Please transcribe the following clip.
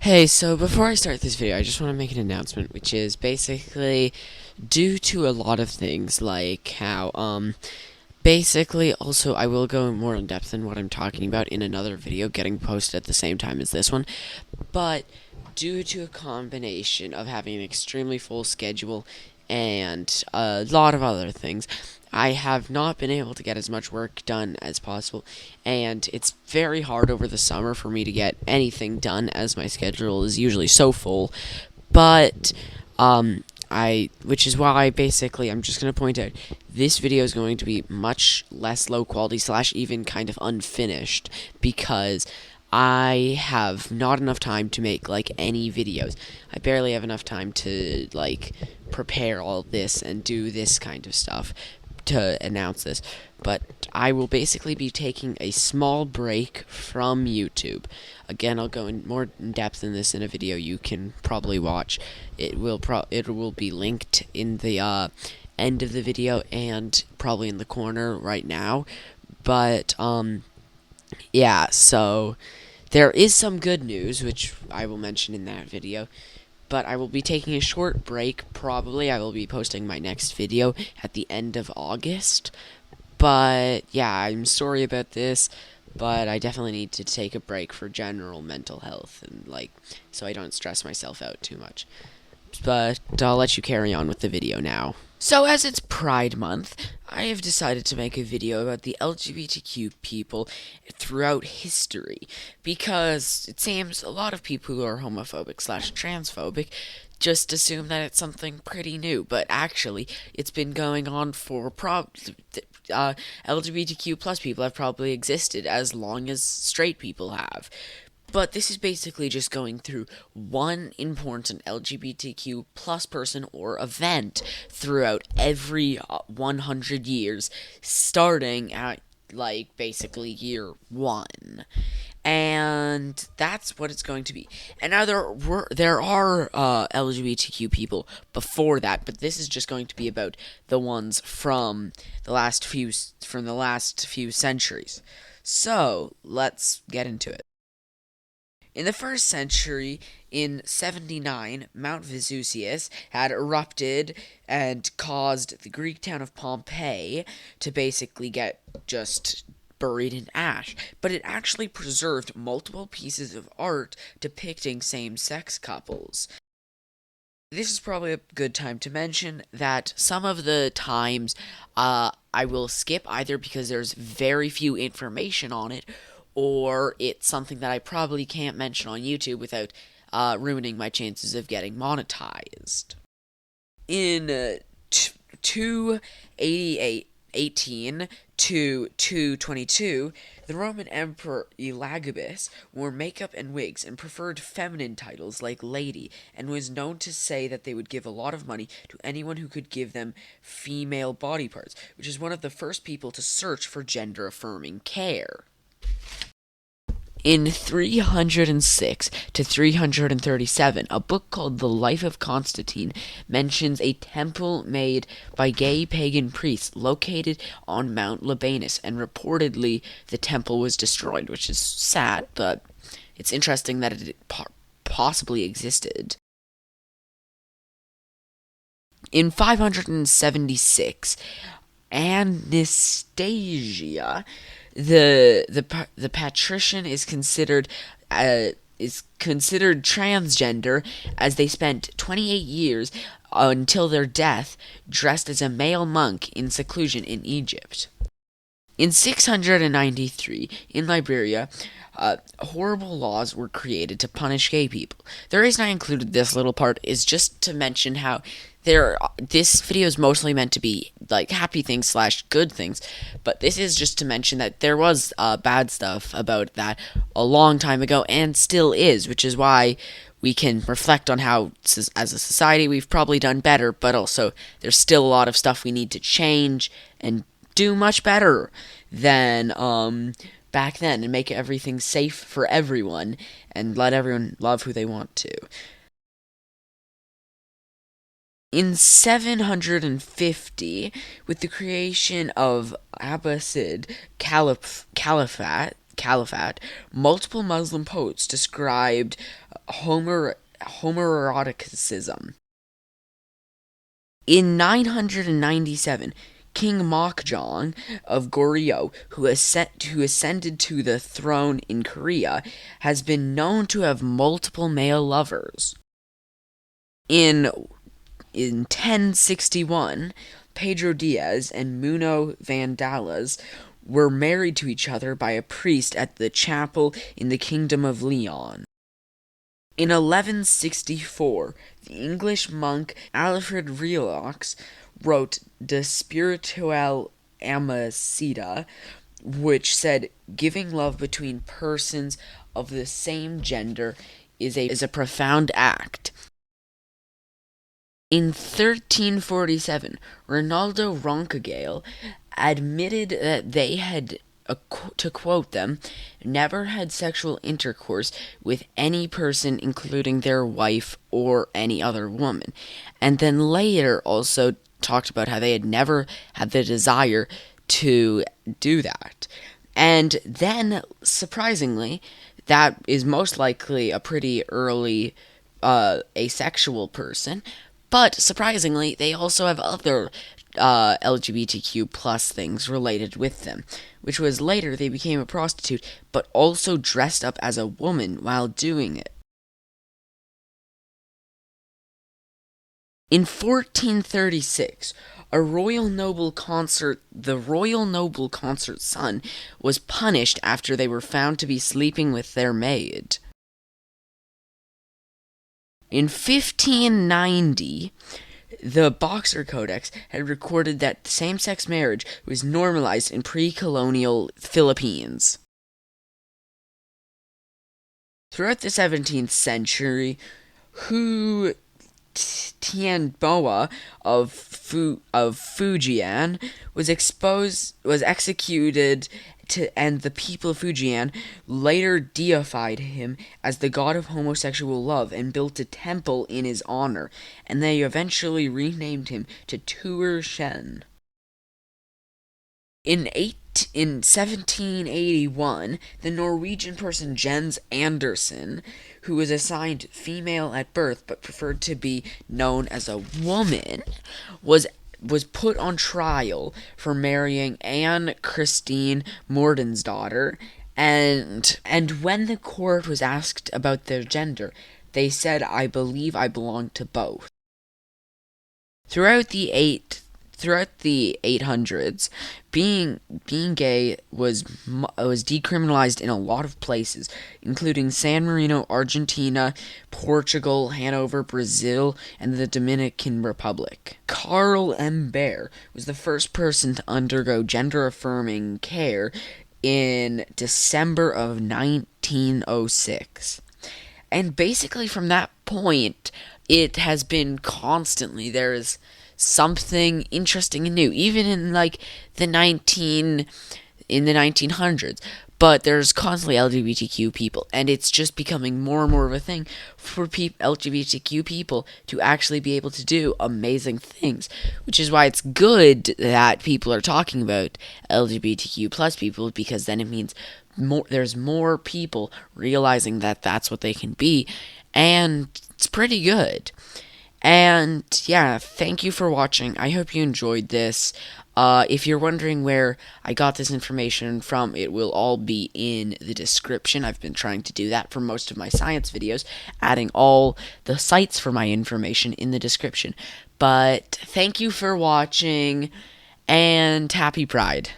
Hey, so before I start this video, I just want to make an announcement, which is basically due to a lot of things, like how, basically, also, I will go more in depth in what I'm talking about in another video getting posted at the same time as this one, but due to a combination of having an extremely full schedule and a lot of other things, I have not been able to get as much work done as possible, and it's very hard over the summer for me to get anything done as my schedule is usually so full. But which is why basically I'm just going to point out this video is going to be much less low quality slash even kind of unfinished because I have not enough time to make like any videos. I barely have enough time to like prepare all this and do this kind of stuff to announce this, but I will basically be taking a small break from YouTube. Again, I'll go in more in depth in this in a video you can probably watch. It will be linked in the end of the video and probably in the corner right now. But yeah, so there is some good news which I will mention in that video. But I will be taking a short break, probably. I will be posting my next video at the end of August. But, yeah, I'm sorry about this, but I definitely need to take a break for general mental health, and, like, so I don't stress myself out too much. But I'll let you carry on with the video now. So, as it's Pride Month, I have decided to make a video about the LGBTQ people throughout history, because it seems a lot of people who are homophobic slash transphobic just assume that it's something pretty new, but actually, it's been going on for LGBTQ plus people have probably existed as long as straight people have. But this is basically just going through one important LGBTQ plus person or event throughout every 100 years, starting at, like, basically year 1. And that's what it's going to be. And now there are LGBTQ people before that, but this is just going to be about the ones from the last few centuries. So let's get into it. In the 1st century, in 79, Mount Vesuvius had erupted and caused the Greek town of Pompeii to basically get just buried in ash, but it actually preserved multiple pieces of art depicting same-sex couples. This is probably a good time to mention that some of the times I will skip either because there's very few information on it, or it's something that I probably can't mention on YouTube without ruining my chances of getting monetized. In 288 to 222, the Roman Emperor Elagabalus wore makeup and wigs and preferred feminine titles like lady, and was known to say that they would give a lot of money to anyone who could give them female body parts, which is one of the first people to search for gender-affirming care. In 306 to 337, a book called The Life of Constantine mentions a temple made by gay pagan priests located on Mount Libanus, and reportedly the temple was destroyed, which is sad, but it's interesting that it possibly existed. In 576, Anastasia, the patrician is considered transgender, as they spent 28 years until their death dressed as a male monk in seclusion in Egypt. In 693, in Liberia, horrible laws were created to punish gay people. The reason I included this little part is just to mention how this video is mostly meant to be like happy things slash good things, but this is just to mention that there was bad stuff about that a long time ago and still is, which is why we can reflect on how, as a society, we've probably done better, but also there's still a lot of stuff we need to change and do much better than back then, and make everything safe for everyone and let everyone love who they want to. In 750, with the creation of Abbasid Caliphate, Caliphate, multiple Muslim poets described homoeroticism. In 997, King Mokjong of Goryeo, who ascended to the throne in Korea, has been known to have multiple male lovers. In 1061, Pedro Diaz and Muno Vandalas were married to each other by a priest at the chapel in the Kingdom of Leon. In 1164, the English monk Alfred Rielox wrote De Spirituale Amicita, which said, "Giving love between persons of the same gender is a profound act." In 1347, Ronaldo Roncagale admitted that they had, to quote them, never had sexual intercourse with any person, including their wife or any other woman, and then later also talked about how they had never had the desire to do that. And then, surprisingly, that is most likely a pretty early asexual person. But surprisingly, they also have other LGBTQ plus things related with them, which was later they became a prostitute, but also dressed up as a woman while doing it. In 1436, the Royal Noble Consort's son was punished after they were found to be sleeping with their maid. In 1590, the Boxer Codex had recorded that same-sex marriage was normalized in pre-colonial Philippines. Throughout the 17th century, Hu Tianboa of Fujian was executed, and the people of Fujian later deified him as the god of homosexual love and built a temple in his honor, and they eventually renamed him to Tuer Shen. In 1781, the Norwegian person Jens Andersen, who was assigned female at birth but preferred to be known as a woman, was put on trial for marrying Anne Christine Mordensdottir, and when the court was asked about their gender, they said, "I believe I belong to both." Throughout the 800s, being gay was decriminalized in a lot of places, including San Marino, Argentina, Portugal, Hanover, Brazil, and the Dominican Republic. Carl M. Baer was the first person to undergo gender-affirming care in December of 1906. And basically from that point, it has been constantly, there is something interesting and new, even in the 1900s. But there's constantly LGBTQ people, and it's just becoming more and more of a thing for LGBTQ people to actually be able to do amazing things, which is why it's good that people are talking about LGBTQ plus people, because then it means there's more people realizing that that's what they can be, and it's pretty good. And yeah, thank you for watching. I hope you enjoyed this. If you're wondering where I got this information from, it will all be in the description. I've been trying to do that for most of my science videos, adding all the sites for my information in the description. But thank you for watching, and happy Pride.